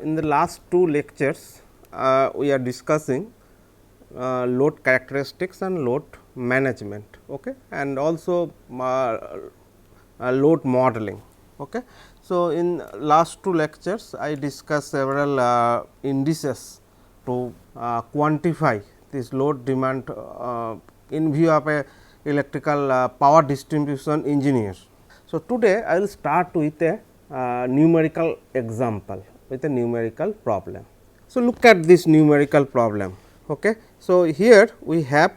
In the last two lectures, we are discussing load characteristics and load management, okay, and also load modeling. Okay. So, in last two lectures, I discussed several indices to quantify this load demand in view of a electrical power distribution engineer. So, today I will start with a numerical example with a numerical problem. So, look at this numerical problem. Okay. So, here we have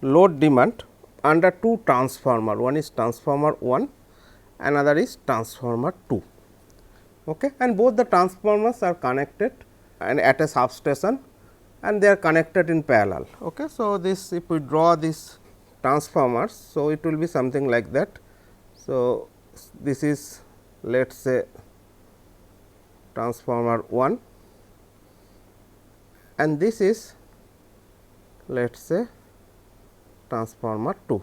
load demand under two transformer, one is transformer 1, another is transformer 2, okay. And both the transformers are connected and at a substation and they are connected in parallel. Okay. So, this if we draw this transformers, so it will be something like that. So, this is let us say transformer 1 and this is let us say transformer 2.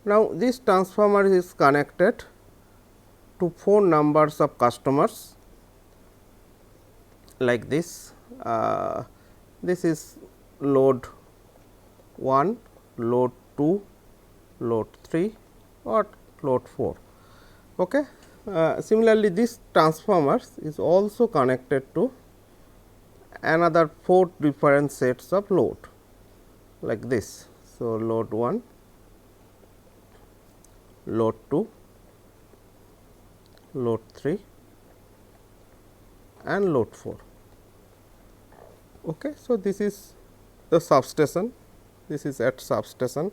Now, this transformer is connected to 4 numbers of customers like this. This is load 1, load 2, load 3 or load 4. Okay. Similarly, this transformer is also connected to another 4 different sets of load like this. So, load 1, load 2, load 3 and load 4. Okay. So, this is the substation, this is at substation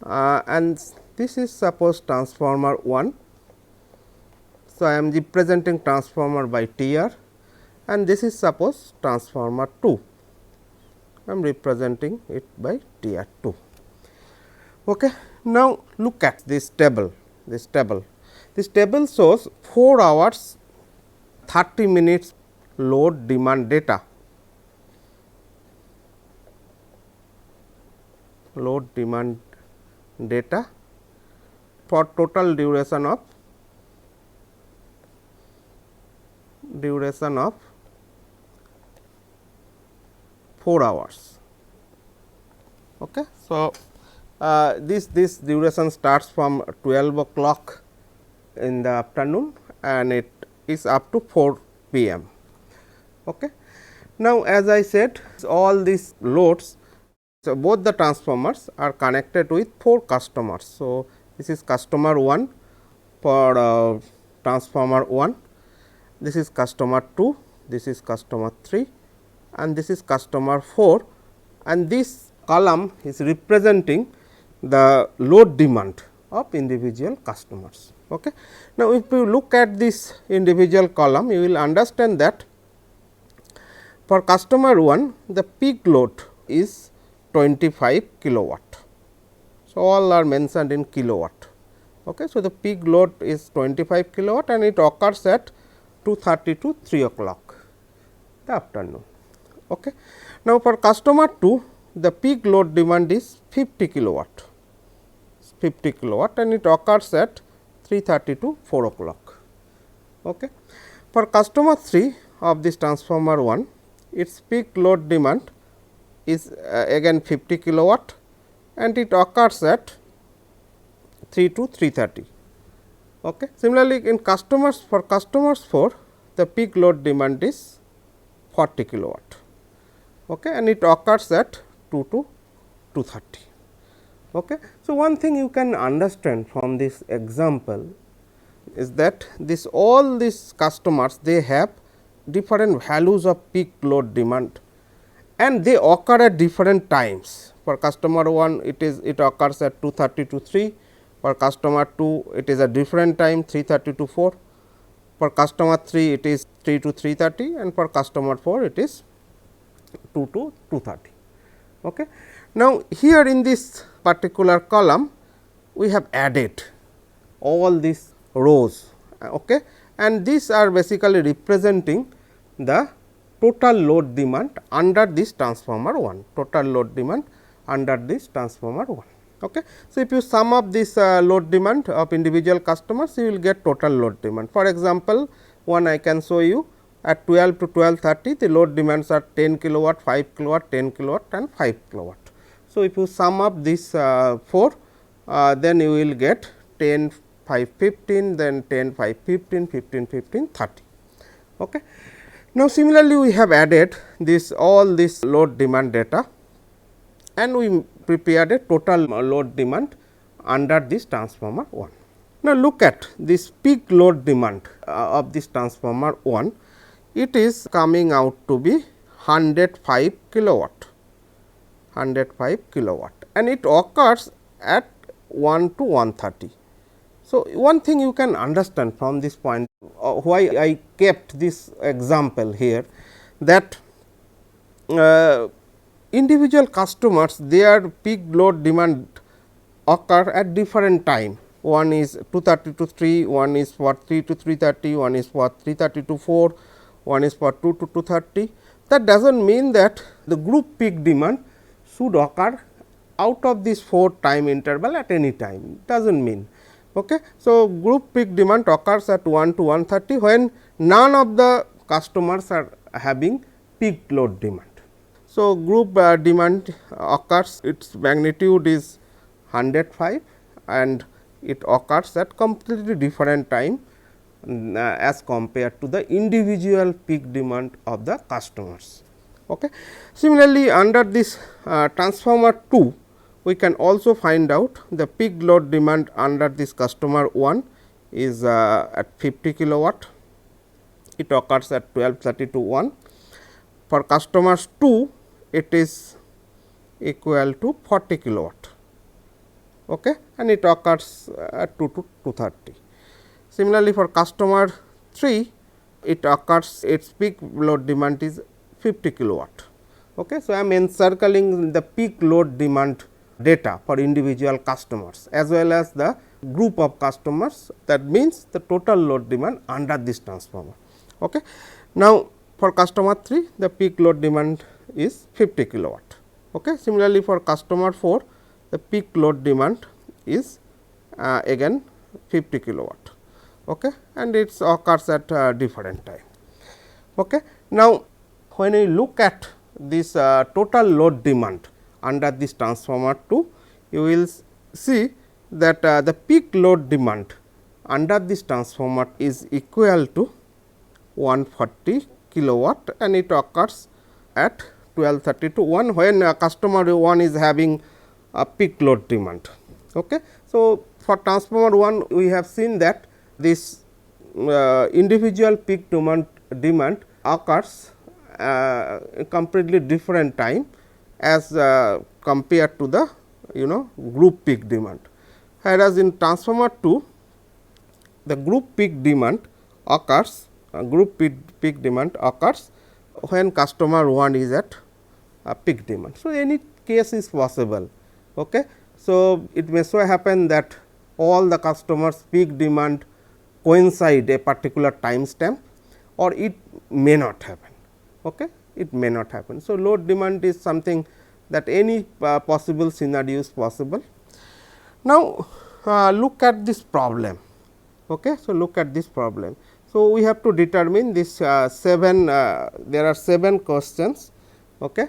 and this is suppose transformer 1. So, I am representing transformer by TR and this is suppose transformer 2, I am representing it by TR 2. Okay. Now, look at this table, this table shows 4 hours 30 minutes load demand data, load demand data for total duration of 4 hours. Okay. So, this duration starts from 12 o'clock in the afternoon and it is up to 4 p.m. Okay. Now, as I said, all these loads, so both the transformers are connected with 4 customers. So, this is customer 1 for transformer 1, this is customer 2, this is customer 3 and this is customer 4 and this column is representing the load demand of individual customers. Okay. Now, if you look at this individual column, you will understand that for customer 1 the peak load is 25 kilowatt. So, all are mentioned in kilowatt. Okay. So, the peak load is 25 kilowatt and it occurs at 2:30 to 3 o'clock the afternoon. Okay. Now, for customer 2 the peak load demand is 50 kilowatt and it occurs at 3:30 to 4 o'clock. Okay. For customer 3 of this transformer 1, its peak load demand is again 50 kilowatt and it occurs at 3 to 3:30. Okay. Similarly, in customers for customers 4 the peak load demand is 40 kilowatt, okay, and it occurs at 2 to 2:30. Okay. So, one thing you can understand from this example is that this all these customers they have different values of peak load demand and they occur at different times. For customer 1 it occurs at 2:30 to 3, for customer 2 it is a different time 3:30 to 4, for customer 3 it is 3 to 3:30 and for customer 4 it is 2 to 2:30. Okay. Now, here in this particular column we have added all these rows, okay, and these are basically representing the total load demand under this transformer 1, total load demand under this transformer 1. Okay. So, if you sum up this load demand of individual customers, you will get total load demand. For example, one I can show you at 12 to 12:30 the load demands are 10 kilowatt, 5 kilowatt, 10 kilowatt and 5 kilowatt. So, if you sum up these 4 then you will get 10, 5, 15, then 10, 5, 15, 15, 15, 30. Okay. Now, similarly, we have added this all this load demand data and we prepared a total load demand under this transformer 1. Now, look at this peak load demand of this transformer 1, it is coming out to be 105 kilowatt, 105 kilowatt and it occurs at 1 to 130. So, one thing you can understand from this point why I kept this example here, that individual customers their peak load demand occur at different time. One is 230 to 3, one is for 3 to 330, one is for 330 to 4, one is for 2 to 230. That does not mean that the group peak demand should occur out of this 4 time interval at any time, does not mean. Okay. So, group peak demand occurs at 1 to 130 when none of the customers are having peak load demand. So, group demand occurs, its magnitude is 105 and it occurs at completely different time as compared to the individual peak demand of the customers. Okay. Similarly, under this transformer 2, we can also find out the peak load demand under this customer 1 is at 50 kilowatt, it occurs at 12:30 to 1. For customers 2, it is equal to 40 kilowatt, okay, and it occurs at 2 to 2:30. Similarly, for customer 3, it occurs, its peak load demand is 50 kilowatt. Okay. So, I am encircling the peak load demand data for individual customers as well as the group of customers, that means the total load demand under this transformer. Okay. Now, for customer 3, the peak load demand is 50 kilowatt. Okay. Similarly, for customer 4, the peak load demand is again 50 kilowatt, okay, and it occurs at different time. Okay. Now, when we look at this total load demand under this transformer 2, you will see that the peak load demand under this transformer is equal to 140 kilowatt and it occurs at 12:30 to 1 when customer 1 is having a peak load demand. Okay. So, for transformer 1 we have seen that this individual peak demand occurs completely different time as compared to the group peak demand. Whereas, in transformer 2 the group peak demand occurs peak demand occurs when customer 1 is at peak demand. So, any case is possible. Okay. So, it may so happen that all the customers peak demand coincide a particular time stamp or it may not happen. Okay. It may not happen. So, load demand is something that any possible scenario is possible. Now, look at this problem. Okay. So, look at this problem. So, we have to determine this 7 there are 7 questions, okay,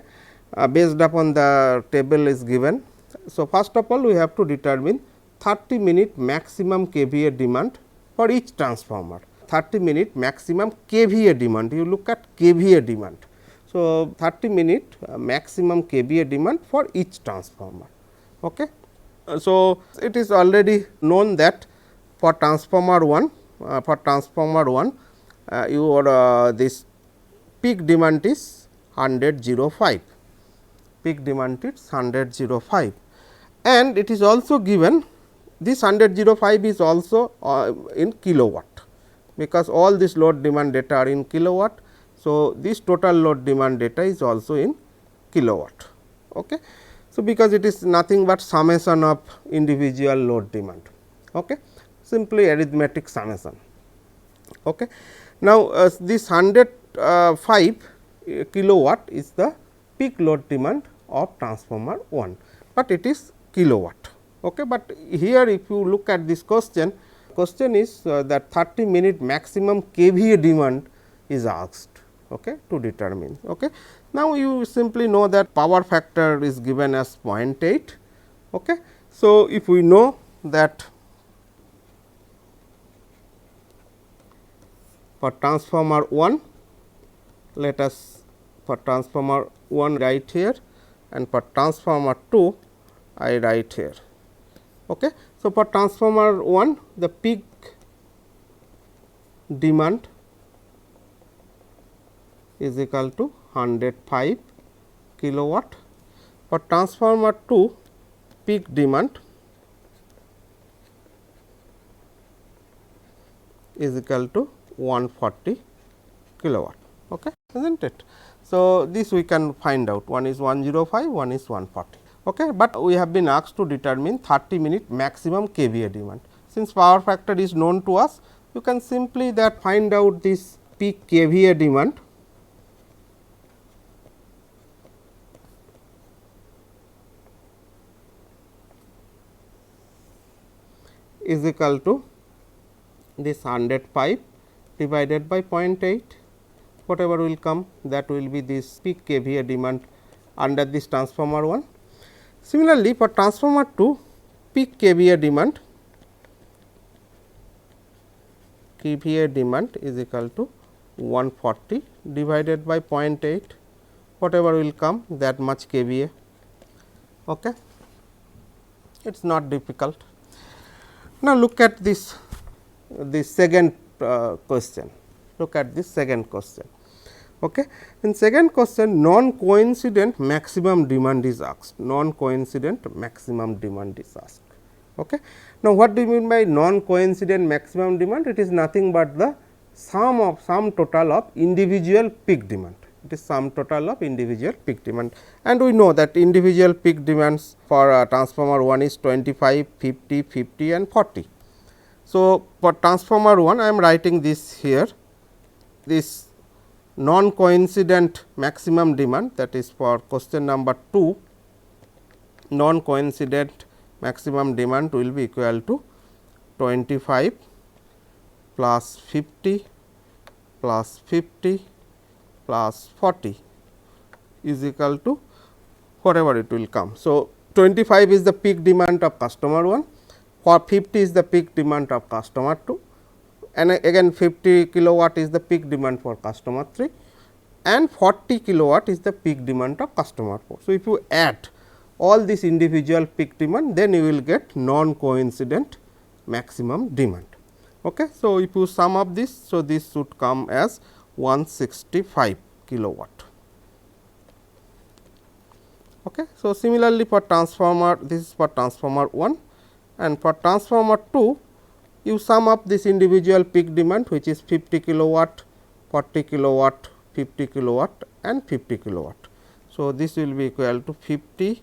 based upon the table is given. So, first of all we have to determine 30-minute maximum KVA demand for each transformer, 30-minute maximum KVA demand, you look at KVA demand. So, 30-minute maximum KVA demand for each transformer. Okay. So, it is already known that for transformer 1, your this peak demand is 100.05, peak demand is 100.05 and it is also given this 100.05 is also in kilowatt, because all this load demand data are in kilowatt. So, this total load demand data is also in kilowatt. Okay. So, because it is nothing but summation of individual load demand, okay, simply arithmetic summation. Okay. Now, this 105 kilowatt is the peak load demand of transformer 1, but it is kilowatt. Okay. But here if you look at this question question is that 30-minute maximum kVA demand is asked, okay, to determine. Okay. Now, you simply know that power factor is given as 0.8. Okay. So, if we know that for transformer 1, let us for transformer 1 write here, and for transformer 2 I write here. Okay. So, for transformer 1 the peak demand is equal to 105 kilowatt. For transformer 2 peak demand is equal to 140 kilowatt, okay, isn't it. So, this we can find out, one is 105, one is 140, okay, but we have been asked to determine 30-minute maximum kVA demand. Since power factor is known to us, you can simply that find out this peak kVA demand is equal to this 105 divided by 0.8, whatever will come, that will be this peak kVA demand under this transformer 1. Similarly, for transformer 2 peak kVA demand is equal to 140 divided by 0.8, whatever will come, that much kVA. Okay. It is not difficult. Now, look at this second question. Look at this second question. Okay. In second question, non-coincident maximum demand is asked. Non-coincident maximum demand is asked. Okay. Now, what do you mean by non-coincident maximum demand? It is nothing but the sum total of individual peak demand. It is sum total of individual peak demand, and we know that individual peak demands for transformer 1 is 25, 50, 50 and 40. So, for transformer 1 I am writing this here, this non-coincident maximum demand, that is for question number 2, non-coincident maximum demand will be equal to 25 plus 50 plus 50 plus 40 is equal to whatever it will come. So, 25 is the peak demand of customer 1, for 50 is the peak demand of customer 2, and again 50 kilowatt is the peak demand for customer 3, and 40 kilowatt is the peak demand of customer 4. So, if you add all this individual peak demand, then you will get non-coincident maximum demand. Okay. So, if you sum up this, so this should come as 165 kilowatt. Okay. So, similarly, for transformer, this is for transformer 1, and for transformer 2 you sum up this individual peak demand, which is 50 kilowatt, 40 kilowatt, 50 kilowatt and 50 kilowatt. So, this will be equal to 50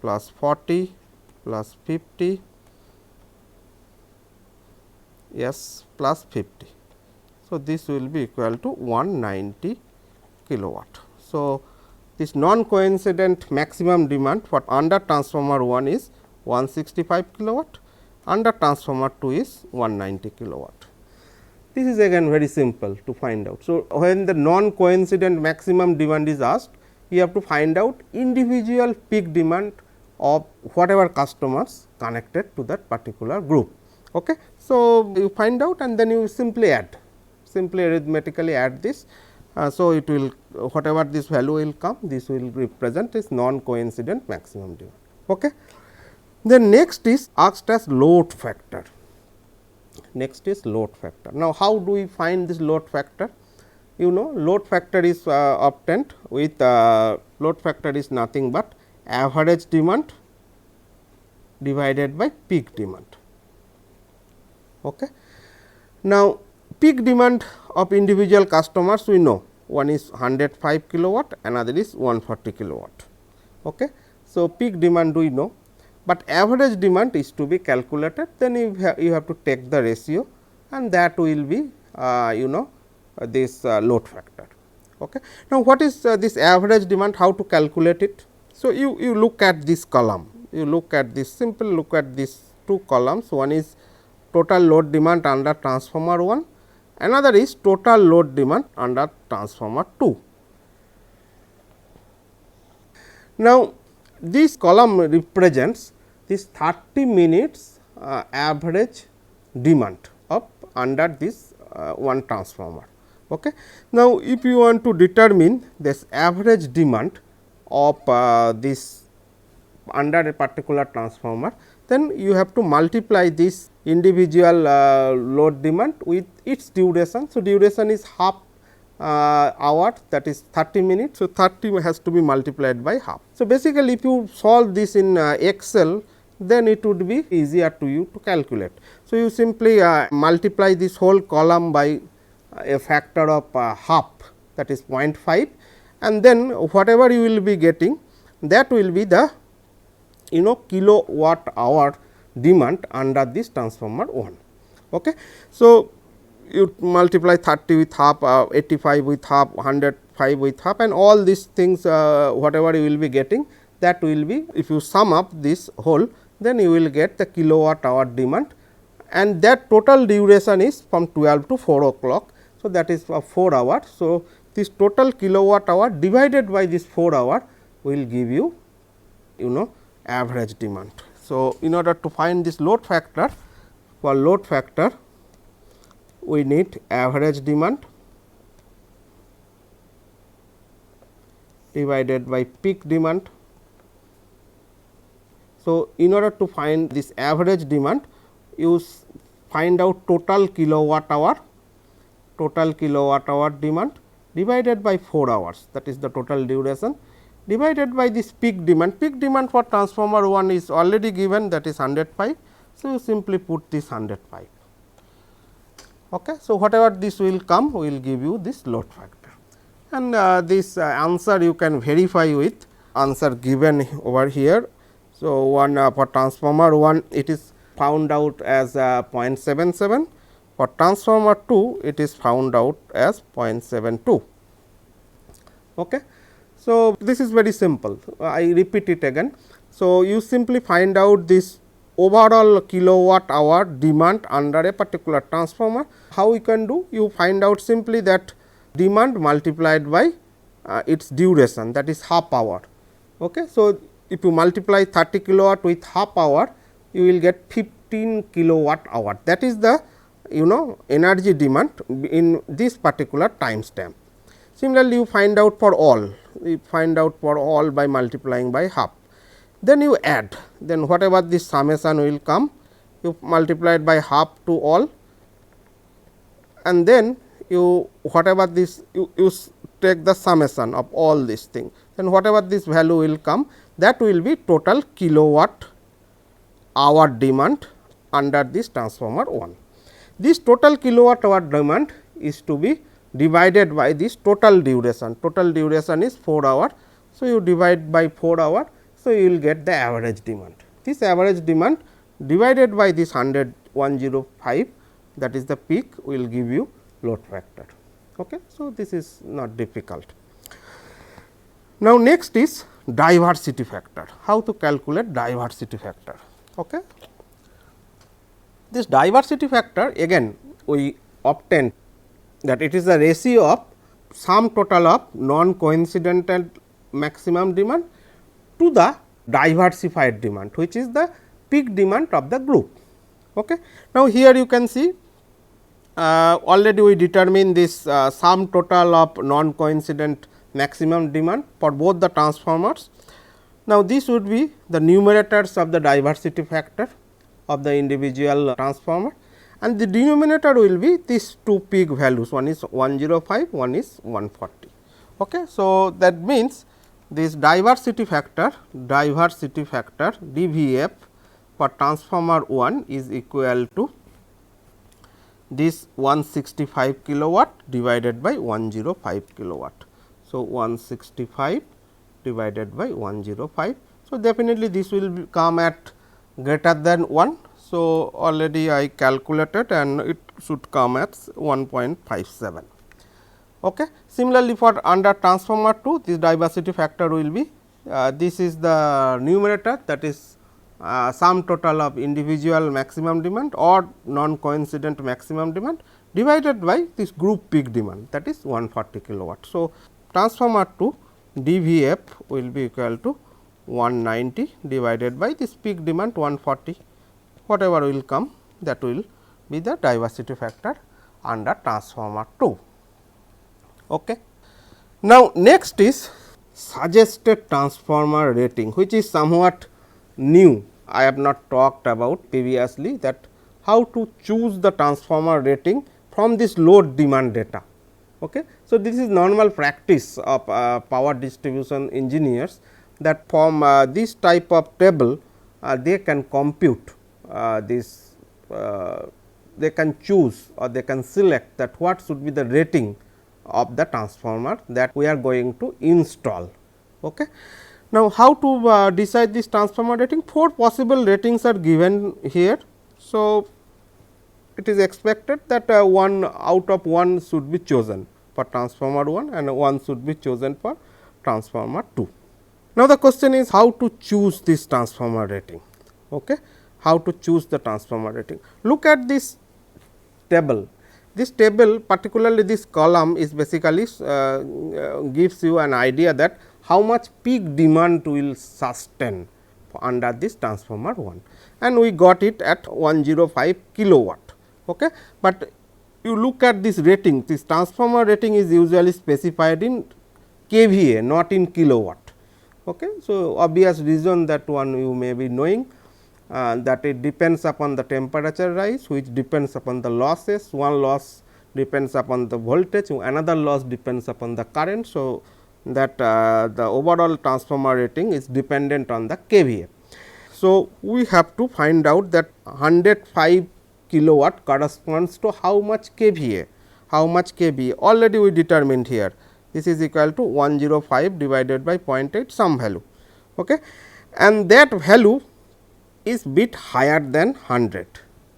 plus 40 plus 50 plus 50. So, this will be equal to 190 kilowatt. So, this non-coincident maximum demand for under transformer 1 is 165 kilowatt, under transformer 2 is 190 kilowatt. This is again very simple to find out. So, when the non-coincident maximum demand is asked, you have to find out individual peak demand of whatever customers connected to that particular group. Okay. So, you find out and then you simply add, simply arithmetically add this. So, it will whatever this value will come, this will represent this non-coincident maximum demand. Okay. Then next is asked as load factor. Next is load factor. Now, how do we find this load factor? You know, load factor is obtained with load factor is nothing but average demand divided by peak demand. Okay. Now, peak demand of individual customers we know, one is 105 kilowatt, another is 140 kilowatt. Okay. So, peak demand we know, but average demand is to be calculated, then you have to take the ratio and that will be you know this load factor. Okay. Now, what is this average demand, how to calculate it? So, you look at this column, you look at this, simple look at these two columns, one is total load demand under transformer 1, another is total load demand under transformer 2. Now, this column represents this 30 minutes average demand of under this one transformer. Okay. Now, if you want to determine this average demand of this under a particular transformer, then you have to multiply this individual load demand with its duration. So, duration is half hour, that is 30 minutes. So, 30 has to be multiplied by half. So, basically if you solve this in Excel, then it would be easier to you to calculate. So, you simply multiply this whole column by a factor of half, that is 0.5, and then whatever you will be getting, that will be the kilowatt hour demand under this transformer 1. Okay. So, you multiply 30 with half, 85 with half, 105 with half, and all these things whatever you will be getting, that will be, if you sum up this whole, then you will get the kilowatt hour demand, and that total duration is from 12 to 4 o'clock. So, that is 4 hours. So, this total kilowatt hour divided by this 4 hour will give you average demand. So, in order to find this load factor, for load factor we need average demand divided by peak demand. So, in order to find this average demand, you find out total kilowatt hour demand divided by 4 hours, that is the total duration, divided by this peak demand. Peak demand for transformer 1 is already given, that is 105. So, you simply put this 105. Okay. So, whatever this will come will give you this load factor, and this answer you can verify with answer given over here. So, one for transformer 1 it is found out as 0.77, for transformer 2 it is found out as 0.72. Okay. So, this is very simple, I repeat it again. So, you simply find out this overall kilowatt hour demand under a particular transformer. How we can do? You find out simply that demand multiplied by its duration, that is half hour. Okay. So, if you multiply 30 kilowatt with half hour, you will get 15 kilowatt hour, that is the energy demand in this particular time stamp. Similarly, you find out for all, by multiplying by half. Then you add, then whatever this summation will come, you multiply it by half to all, and then you whatever this you take the summation of all these things, then whatever this value will come, that will be total kilowatt hour demand under this transformer 1. This total kilowatt hour demand is to be divided by this total duration. Total duration is 4 hour. So, you divide by 4 hour. So, you will get the average demand. This average demand divided by this 105, that is the peak, will give you load factor. Okay. So, this is not difficult. Now, next is diversity factor. How to calculate diversity factor? Okay. This diversity factor, again we obtain that it is the ratio of sum total of non-coincidental maximum demand to the diversified demand, which is the peak demand of the group. Okay. Now, here you can see already we determine this sum total of non-coincident maximum demand for both the transformers. Now, this would be the numerators of the diversity factor of the individual transformer, and the denominator will be these two peak values, one is 105, one is 140. Okay. So, that means this diversity factor DVF for transformer 1 is equal to this 165 kilowatt divided by 105 kilowatt. So, 165 divided by 105. So, definitely this will come at greater than 1. So, already I calculated and it should come at 1.57. Okay. Similarly, for under transformer 2, this diversity factor will be this is the numerator, that is sum total of individual maximum demand or non coincident maximum demand divided by this group peak demand, that is 140 kilowatt. So, transformer 2 DVF will be equal to 190 divided by this peak demand 140, whatever will come, that will be the diversity factor under transformer 2. Okay. Now, next is suggested transformer rating, which is somewhat new. I have not talked about previously, that how to choose the transformer rating from this load demand data. Okay. So, this is normal practice of power distribution engineers, that from this type of table they can compute this, they can choose or they can select that what should be the rating of the transformer that we are going to install. Okay. Now, how to decide this transformer rating? 4 possible ratings are given here. So, it is expected that one out of 1 should be chosen for transformer 1 and 1 should be chosen for transformer 2. Now, the question is how to choose this transformer rating. Okay. How to choose the transformer rating? Look at this table. This table, particularly this column, is basically gives you an idea that how much peak demand will sustain under this transformer 1, and we got it at 105 kilowatt. Okay. But you look at this rating, this transformer rating is usually specified in kVA, not in kilowatt. Okay. So, obvious reason that one you may be knowing, that it depends upon the temperature rise, which depends upon the losses. One loss depends upon the voltage, another loss depends upon the current. So, that the overall transformer rating is dependent on the kVA. So, we have to find out that 105 kilowatt corresponds to how much kVA, how much kVA already we determined here. This is equal to 105 divided by 0.8 some value. Okay. And that value is bit higher than 100.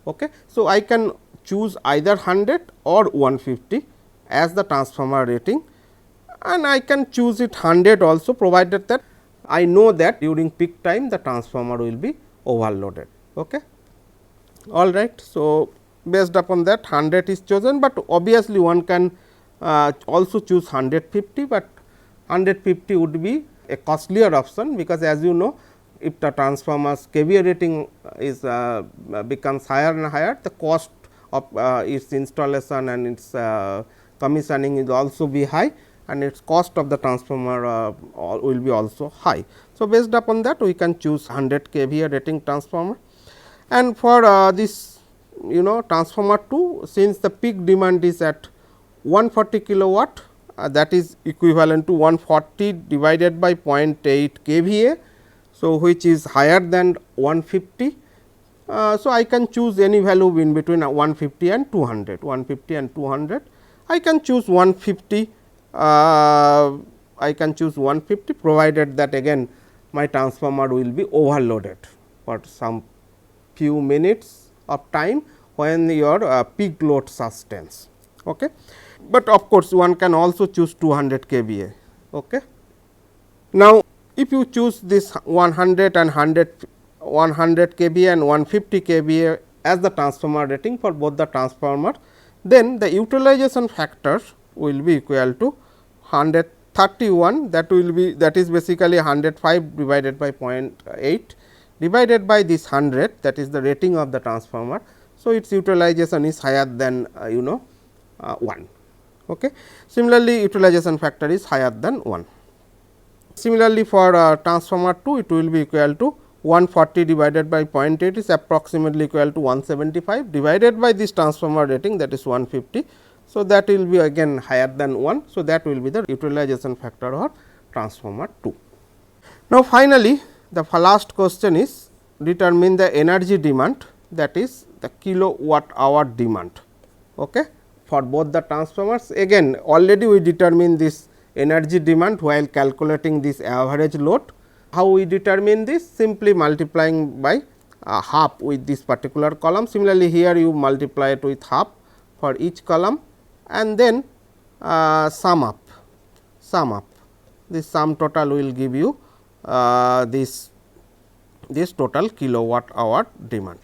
Okay. So, I can choose either 100 or 150 as the transformer rating, and I can choose it 100 also, provided that I know that during peak time the transformer will be overloaded. Okay. All right. So, based upon that 100 is chosen, but obviously one can also choose 150, but 150 would be a costlier option, because as you know, if the transformer's kVA rating is becomes higher and higher, the cost of its installation and its commissioning is also be high, and its cost of the transformer will be also high. So, based upon that we can choose 100 kVA rating transformer, and for this transformer 2, since the peak demand is at 140 kilowatt, that is equivalent to 140 divided by 0.8 kVA. So, which is higher than 150. So, I can choose any value in between 150 and 200, 150 and 200. I can choose 150, I can choose 150, provided that again my transformer will be overloaded for some few minutes of time when your peak load sustains. Okay. But of course, one can also choose 200 kVA. Okay. Now, if you choose this 100 and 100 kVA and 150 kVA as the transformer rating for both the transformer, then the utilization factor will be equal to 131, that is basically 105 divided by 0.8 divided by this 100, that is the rating of the transformer. So, its utilization is higher than 1. Okay. Similarly, utilization factor is higher than 1. Similarly, for transformer 2, it will be equal to 140 divided by 0.8 is approximately equal to 175 divided by this transformer rating, that is 150. So, that will be again higher than 1. So, that will be the utilization factor of transformer 2. Now, finally, the last question is determine the energy demand, that is the kilowatt hour demand. Okay. For both the transformers, again already we determine this energy demand while calculating this average load. How we determine this? Simply multiplying by half with this particular column. Similarly, here you multiply it with half for each column, and then sum up. This sum total will give you this this total kilowatt hour demand.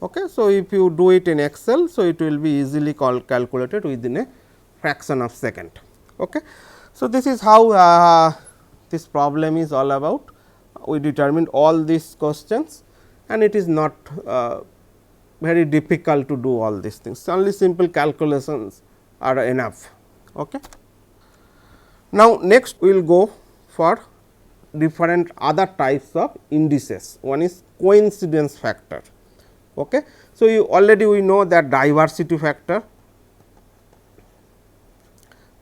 Okay. So, if you do it in Excel, so it will be easily calculated within a fraction of second. Okay. So, this is how this problem is all about. We determined all these questions, and it is not very difficult to do all these things, only simple calculations are enough. Okay. Now, next we will go for different other types of indices. One is coincidence factor. Okay. So, already we know that diversity factor.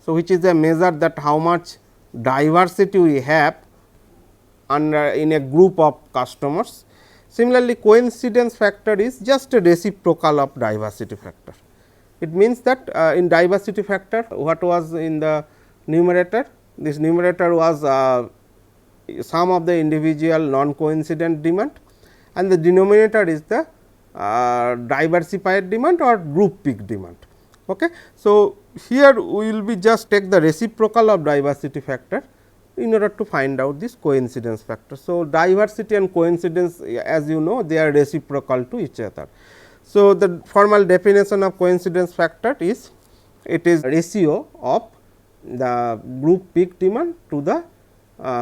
So, which is a measure that how much diversity we have in a group of customers. Similarly, coincidence factor is just a reciprocal of diversity factor. It means that in diversity factor, what was in the numerator? This numerator was sum of the individual non-coincident demand, and the denominator is the diversified demand or group peak demand. Okay. So, here we will be just take the reciprocal of diversity factor in order to find out this coincidence factor. So, diversity and coincidence, as you know, they are reciprocal to each other. So, the formal definition of coincidence factor is it is ratio of the group peak demand to the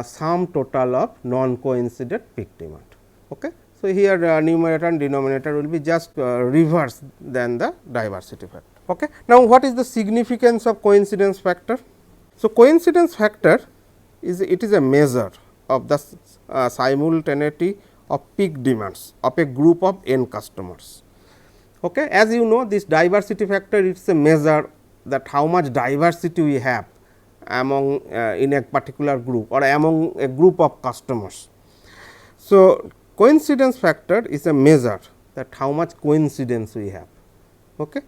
sum total of non coincident peak demand. Okay. So, here numerator and denominator will be just reverse than the diversity factor. Okay. Now, what is the significance of coincidence factor? So, coincidence factor is a measure of the simultaneity of peak demands of a group of n customers. Okay. As you know, this diversity factor it is a measure that how much diversity we have among in a particular group or among a group of customers. So, coincidence factor is a measure that how much coincidence we have. Okay.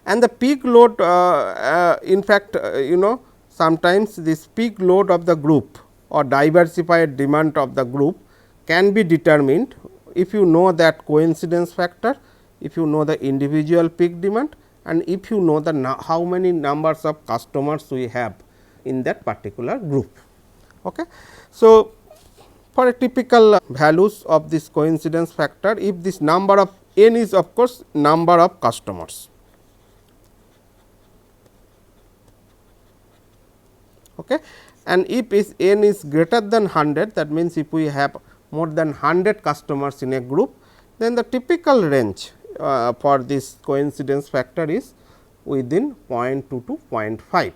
And the peak load in fact, you know, sometimes this peak load of the group or diversified demand of the group can be determined if you know that coincidence factor, if you know the individual peak demand, and if you know the how many numbers of customers we have in that particular group. Okay. So, for a typical values of this coincidence factor, if this number of n is of course number of customers. Okay. And if is n is greater than 100, that means, if we have more than 100 customers in a group, then the typical range for this coincidence factor is within 0.2 to 0.5.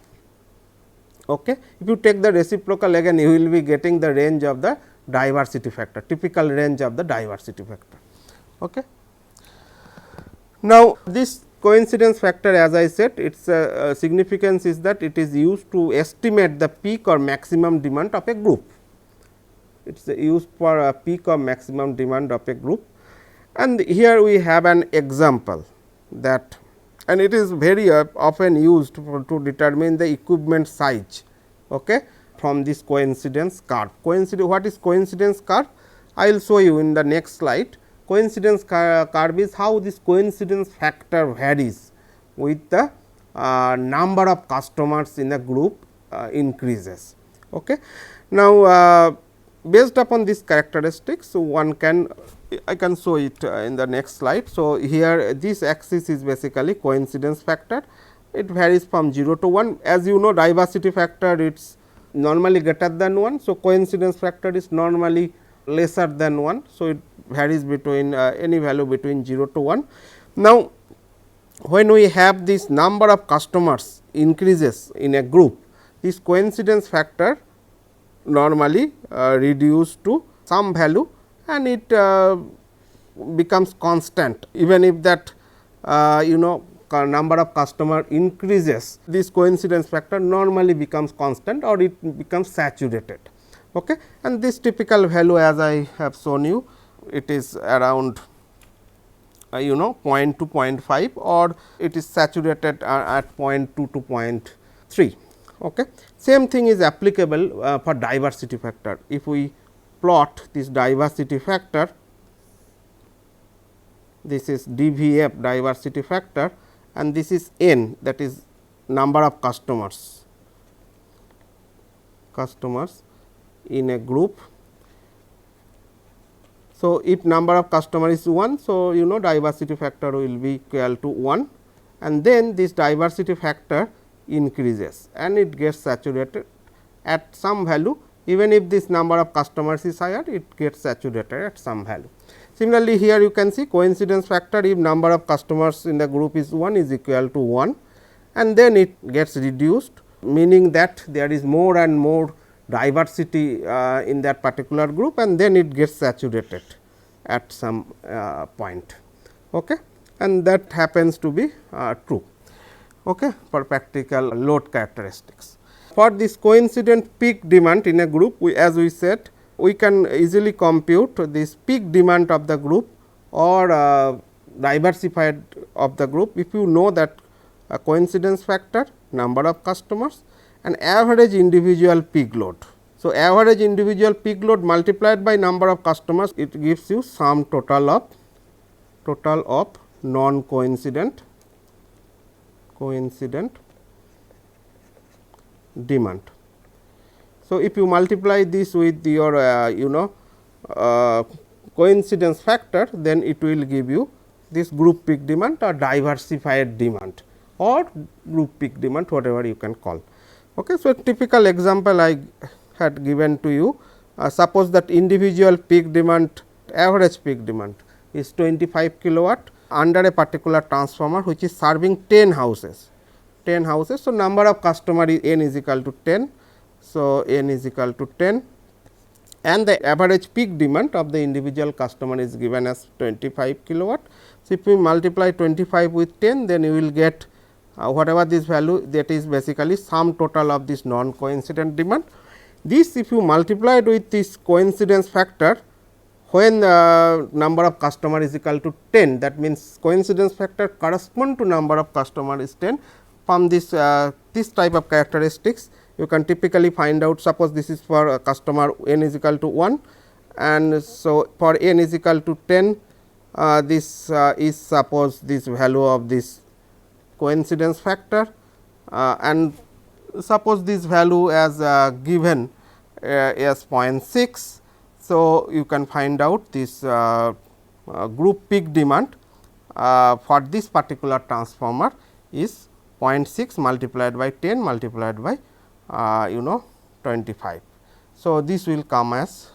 Okay. If you take the reciprocal again, you will be getting the range of the diversity factor, typical range of the diversity factor. Okay. Now, this coincidence factor, as I said, its significance is that it is used to estimate the peak or maximum demand of a group. It is used for a peak or maximum demand of a group, and here we have an example that, and it is very often used to determine the equipment size. Okay, from this coincidence curve. What is coincidence curve? I will show you in the next slide. Coincidence curve is how this coincidence factor varies with the number of customers in a group increases. Okay. Now, based upon these characteristics, so one can I can show it in the next slide. So, here this axis is basically coincidence factor, it varies from 0 to 1. As you know, diversity factor it is normally greater than 1. So, coincidence factor is normally lesser than 1. So, it varies between any value between 0 to 1. Now, when we have this number of customers increases in a group, this coincidence factor normally reduced to some value, and it becomes constant, even if that you know number of customer increases, this coincidence factor normally becomes constant or it becomes saturated. Okay. And this typical value, as I have shown you, it is around you know 0.2 to 0.5, or it is saturated at 0.2 to 0.3. Okay. Same thing is applicable for diversity factor. If we plot this diversity factor, this is DVF diversity factor, and this is n, that is number of customers in a group. So, if number of customer is 1, so you know diversity factor will be equal to 1, and then this diversity factor increases and it gets saturated at some value. Even if this number of customers is higher, it gets saturated at some value. Similarly, here you can see coincidence factor, if number of customers in the group is 1 is equal to 1, and then it gets reduced, meaning that there is more and more diversity in that particular group, and then it gets saturated at some point. Okay. And that happens to be true, okay, for practical load characteristics. For this coincident peak demand in a group, as we said, we can easily compute this peak demand of the group or diversified of the group if you know that coincidence factor, number of customers, and average individual peak load. So, average individual peak load multiplied by number of customers, it gives you sum total of non coincident demand. So, if you multiply this with your coincidence factor, then it will give you this group peak demand or diversified demand or group peak demand, whatever you can call. Okay. So, a typical example I had given to you, suppose that individual peak demand, average peak demand is 25 kilowatt under a particular transformer which is serving 10 houses. So, number of customer is n is equal to 10. So, n is equal to 10, and the average peak demand of the individual customer is given as 25 kilowatt. So, if we multiply 25 with 10, then you will get whatever this value, that is basically sum total of this non coincident demand. This if you multiply it with this coincidence factor, when the number of customer is equal to 10, that means coincidence factor correspond to number of customer is 10. From this type of characteristics, you can typically find out, suppose this is for customer n is equal to 1, and so for n is equal to 10, this is suppose this value of this coincidence factor, and suppose this value as given as 0.6. So, you can find out this group peak demand for this particular transformer is 0.6 multiplied by 10 multiplied by 25. So, this will come as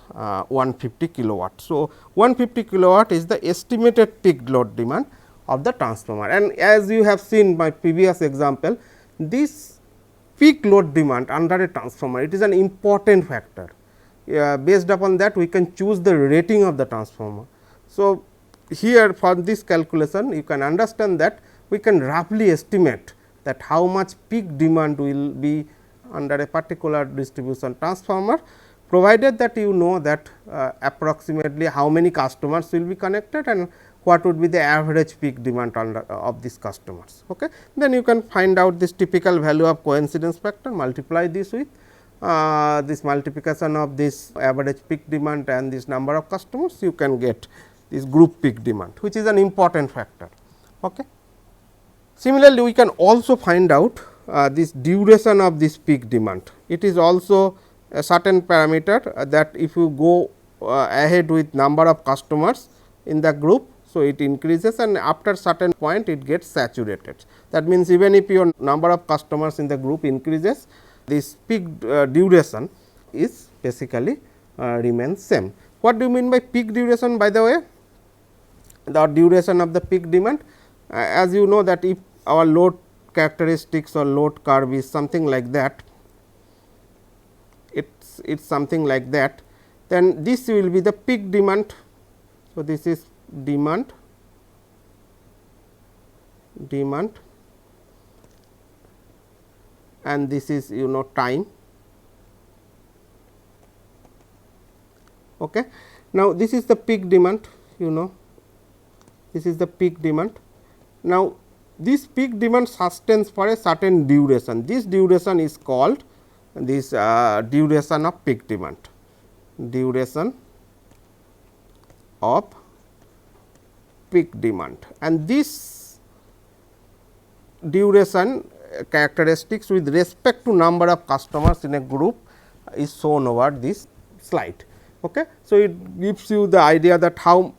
150 kilowatt. So, 150 kilowatt is the estimated peak load demand of the transformer, and as you have seen my previous example, this peak load demand under a transformer, it is an important factor. Based upon that we can choose the rating of the transformer. So, here for this calculation you can understand that we can roughly estimate that how much peak demand will be under a particular distribution transformer, provided that you know that approximately how many customers will be connected and what would be the average peak demand of these customers. Okay. Then you can find out this typical value of coincidence factor, multiply this with this multiplication of this average peak demand and this number of customers, you can get this group peak demand, which is an important factor. Okay. Similarly, we can also find out this duration of this peak demand. It is also a certain parameter that if you go ahead with number of customers in the group. So, it increases and after certain point it gets saturated. That means, even if your number of customers in the group increases, this peak duration is basically remains same. What do you mean by peak duration, by the way? The duration of the peak demand, as you know that if our load characteristics or load curve is something like that, it's something like that, then this will be the peak demand. So, this is demand and this is time. Okay. Now, this is the peak demand, this is the peak demand. Now, this peak demand sustains for a certain duration. This duration is called this duration of peak demand, duration of peak demand, and this duration characteristics with respect to number of customers in a group is shown over this slide. Okay. So, it gives you the idea that how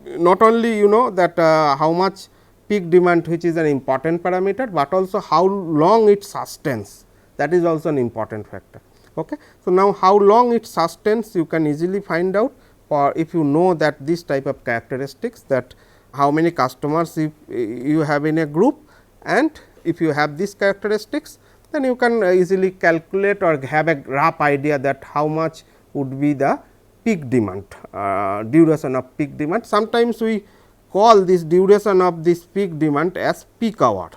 not only you know that how much peak demand, which is an important parameter, but also how long it sustains, that is also an important factor. Okay. So, now how long it sustains you can easily find out, or if you know that this type of characteristics, that how many customers if you have in a group, and if you have these characteristics, then you can easily calculate or have a rough idea that how much would be the peak demand, duration of peak demand. Sometimes we call this duration of this peak demand as peak hour,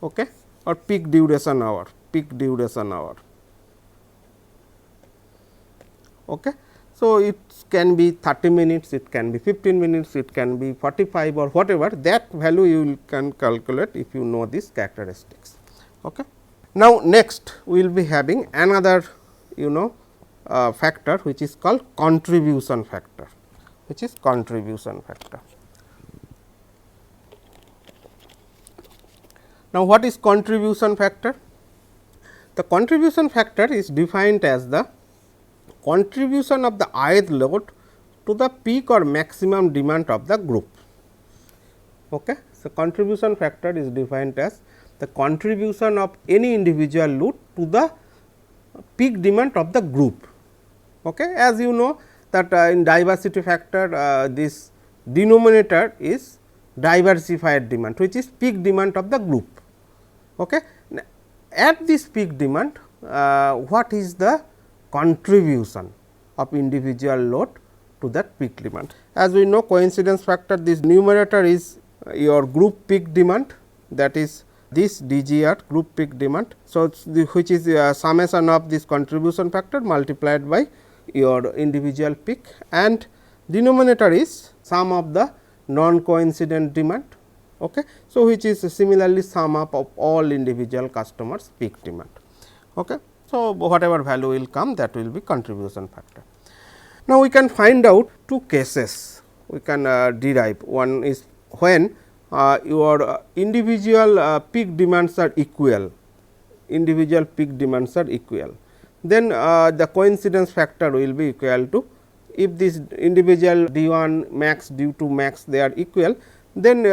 okay, or peak duration hour, Okay. So, it can be 30 minutes, it can be 15 minutes, it can be 45 or whatever, that value you can calculate if you know these characteristics. Okay. Now, next we will be having another factor, which is called contribution factor, Now, what is contribution factor? The contribution factor is defined as the contribution of the ith load to the peak or maximum demand of the group. Okay. So, contribution factor is defined as the contribution of any individual load to the peak demand of the group. Okay. As you know that in diversity factor, this denominator is diversified demand, which is peak demand of the group. Okay. At this peak demand, what is the contribution of individual load to that peak demand? As we know coincidence factor, this numerator is your group peak demand, that is this DGR group peak demand. So, which is summation of this contribution factor multiplied by your individual peak, and denominator is sum of the non coincident demand. Okay. So, which is similarly sum up of all individual customers peak demand. Okay. So, whatever value will come, that will be contribution factor. Now, we can find out two cases we can derive. One is when your individual peak demands are equal, then the coincidence factor will be equal to, if this individual d 1 max, d 2 max, they are equal, then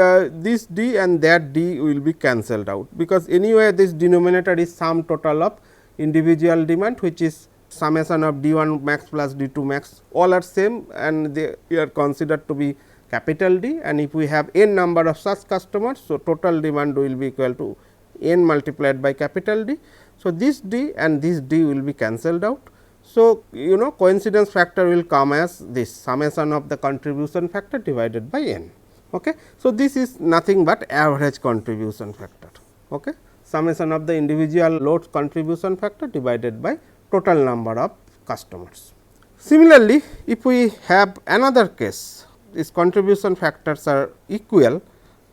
this d and that d will be cancelled out, because anyway this denominator is sum total of individual demand, which is summation of d 1 max plus d 2 max, all are same and they are considered to be capital D, and if we have n number of such customers. So, total demand will be equal to n multiplied by capital D. So, this d and this d will be cancelled out. So, coincidence factor will come as this summation of the contribution factor divided by n. Okay. So, this is nothing but average contribution factor, okay. Summation of the individual load contribution factor divided by total number of customers. Similarly, if we have another case, these contribution factors are equal,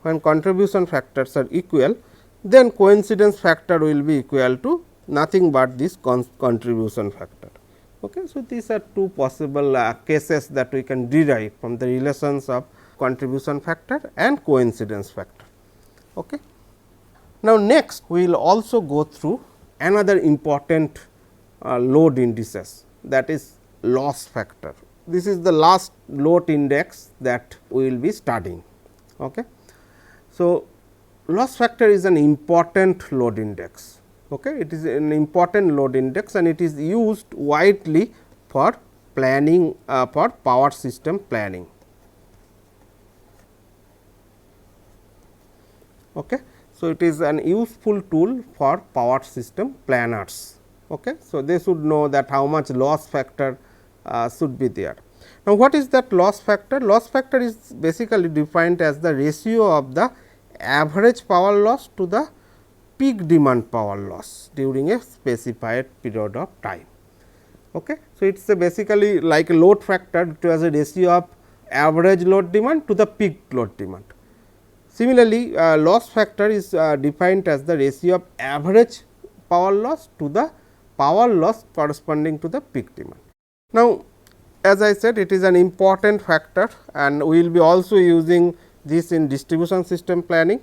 when contribution factors are equal, then coincidence factor will be equal to nothing but this contribution factor. Okay. So, these are two possible cases that we can derive from the relations of contribution factor and coincidence factor. Okay. Now, next we will also go through another important load indices, that is loss factor. This is the last load index that we will be studying. Okay. So, loss factor is an important load index. Okay. It is an important load index and it is used widely for planning, for power system planning. Okay. So, it is an useful tool for power system planners. Okay. So, they should know that how much loss factor should be there. Now, what is that loss factor? Loss factor is basically defined as the ratio of the average power loss to the peak demand power loss during a specified period of time. Okay. So, it is basically like a load factor, it has a ratio of average load demand to the peak load demand. Similarly, loss factor is defined as the ratio of average power loss to the power loss corresponding to the peak demand. Now, as I said, it is an important factor and we will be also using this in distribution system planning.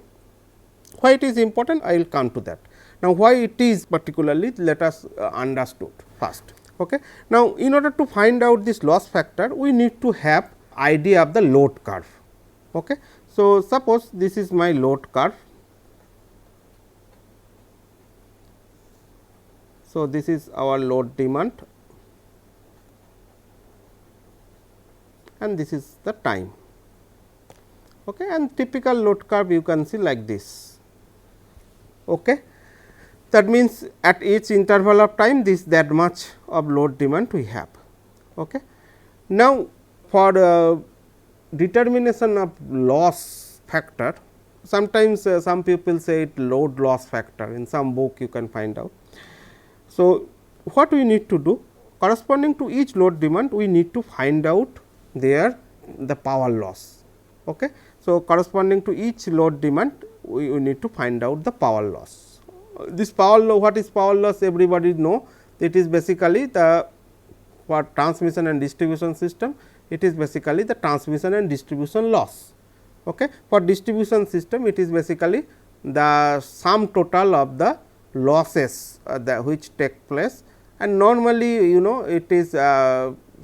Why it is important? I will come to that. Now, why it is particularly, let us understood first. Okay. Now, in order to find out this loss factor, we need to have idea of the load curve. Okay. So, suppose this is my load curve. So, this is our load demand and this is the time, okay, and typical load curve you can see like this. Okay. That means, at each interval of time this that much of load demand we have. Okay. Now, for determination of loss factor, sometimes some people say it load loss factor, in some book you can find out. So, what we need to do, corresponding to each load demand we need to find out there the power loss. Okay. So, corresponding to each load demand we need to find out the power loss. This power loss, what is power loss, everybody know, it is basically the, for transmission and distribution system, it is basically the transmission and distribution loss. Okay. For distribution system it is basically the sum total of the losses which take place, and normally it is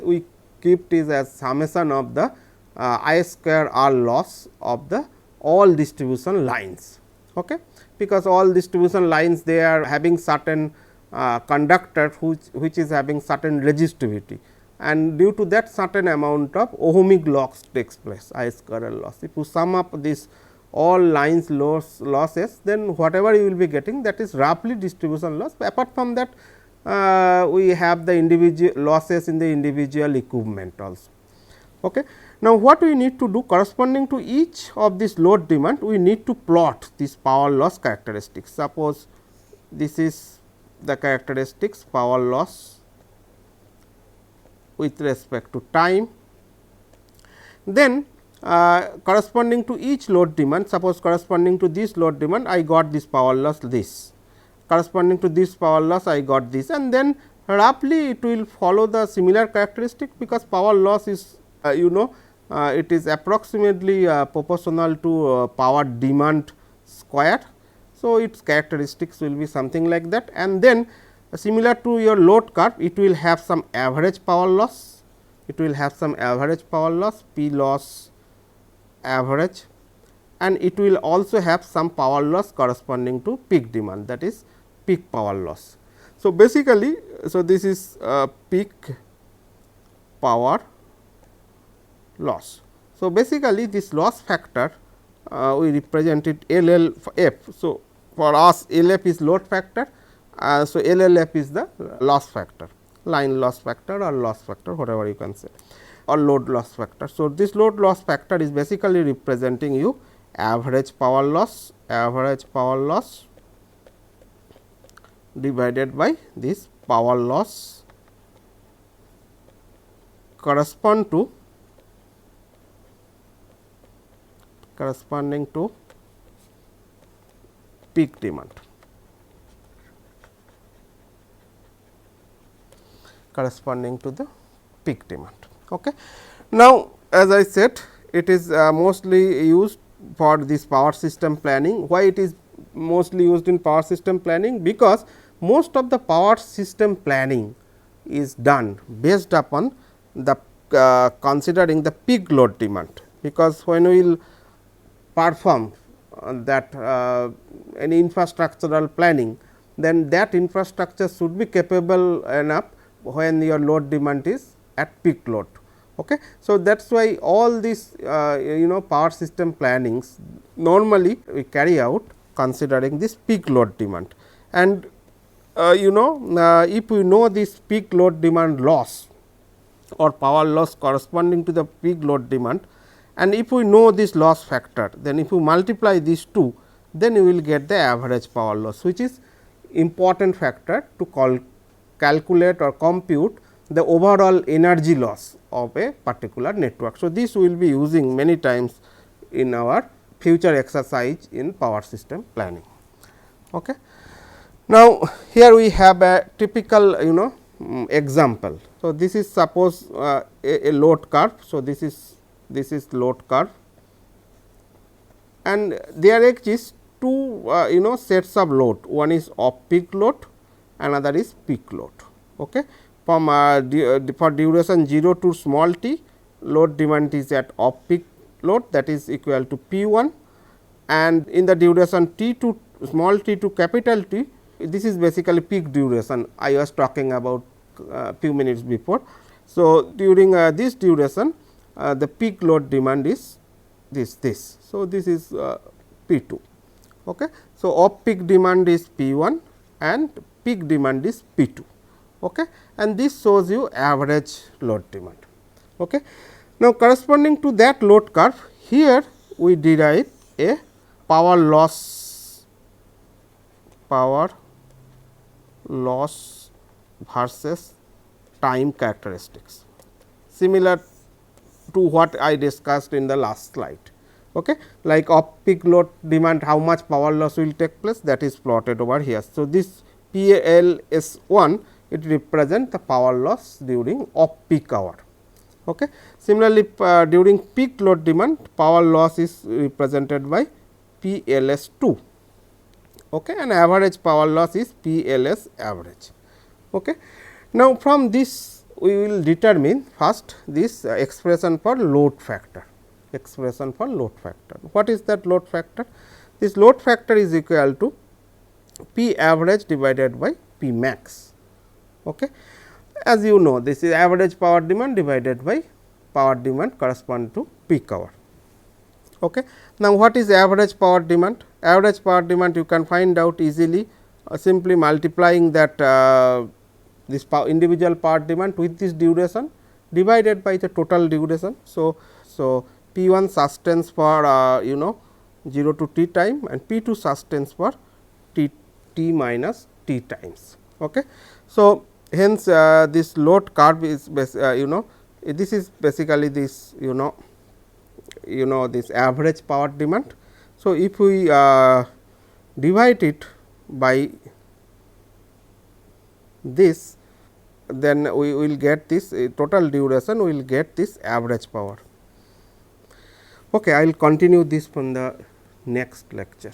we keep it as summation of the I square R loss of the all distribution lines. Okay. Because all distribution lines they are having certain conductor which is having certain resistivity, and due to that certain amount of ohmic loss takes place, I square R loss. If you sum up this all lines losses, then whatever you will be getting, that is roughly distribution loss. Apart from that, we have the individual losses in the individual equipment also. Okay. Now, what we need to do, corresponding to each of this load demand, we need to plot this power loss characteristics. Suppose this is the characteristics power loss with respect to time. Then corresponding to each load demand, suppose corresponding to this load demand I got this power loss, this corresponding to this power loss I got this, and then roughly it will follow the similar characteristic, because power loss is it is approximately proportional to power demand square. So, its characteristics will be something like that, and then similar to your load curve, it will have some average power loss, it will have some average power loss, P loss average, and it will also have some power loss corresponding to peak demand, that is peak power loss. So, basically, so this is peak power loss. So, basically this loss factor we represent it LLF. So, for us LF is load factor, so LLF is the loss factor, line loss factor or loss factor, whatever you can say, or load loss factor. So, this load loss factor is basically representing you average power loss divided by this power loss corresponding to peak demand, corresponding to the peak demand. Okay. Now, as I said, it is mostly used for this power system planning. Why it is mostly used in power system planning? Because most of the power system planning is done based upon the considering the peak load demand, because when we will perform that any infrastructural planning, then that infrastructure should be capable enough when your load demand is at peak load. Okay. So, that is why all these power system plannings normally we carry out considering this peak load demand, and if we know this peak load demand loss or power loss corresponding to the peak load demand, and if we know this loss factor, then if we multiply these two, then you will get the average power loss, which is important factor to calculate or compute the overall energy loss of a particular network. So, this we will be using many times in our future exercise in power system planning. Okay. Now, here we have a typical example. So, this is suppose a load curve. So, this is load curve, and there exists two sets of load, one is off peak load, another is peak load. Okay. From for duration 0 to small t, load demand is at off peak load, that is equal to P 1, and in the duration t to small t to capital T, this is basically peak duration I was talking about few minutes before. So, during this duration the peak load demand is this. So, this is P 2. Okay. So, off peak demand is P 1 and peak demand is P 2. Okay. And this shows you average load demand. Okay. Now, corresponding to that load curve, here we derive a power loss versus time characteristics, similar to what I discussed in the last slide. Okay. Like off peak load demand, how much power loss will take place, that is plotted over here. So, this PLS 1, it represents the power loss during off peak hour. Okay. Similarly, during peak load demand, power loss is represented by PLS 2. Okay, and average power loss is PLS average. Okay. Now, from this we will determine first this expression for load factor. What is that load factor? This load factor is equal to P average divided by P max. Okay. As you know, this is average power demand divided by power demand correspond to peak hour. Okay. Now, what is average power demand? Average power demand you can find out easily simply multiplying that this individual power demand with this duration divided by the total duration. So, P 1 sustains for 0 to t time and P 2 sustains for t minus t times. Okay. So, hence this load curve is this is basically this this average power demand. So, if we divide it by this, then we will get this total duration, we will get this average power. Okay, I will continue this from the next lecture.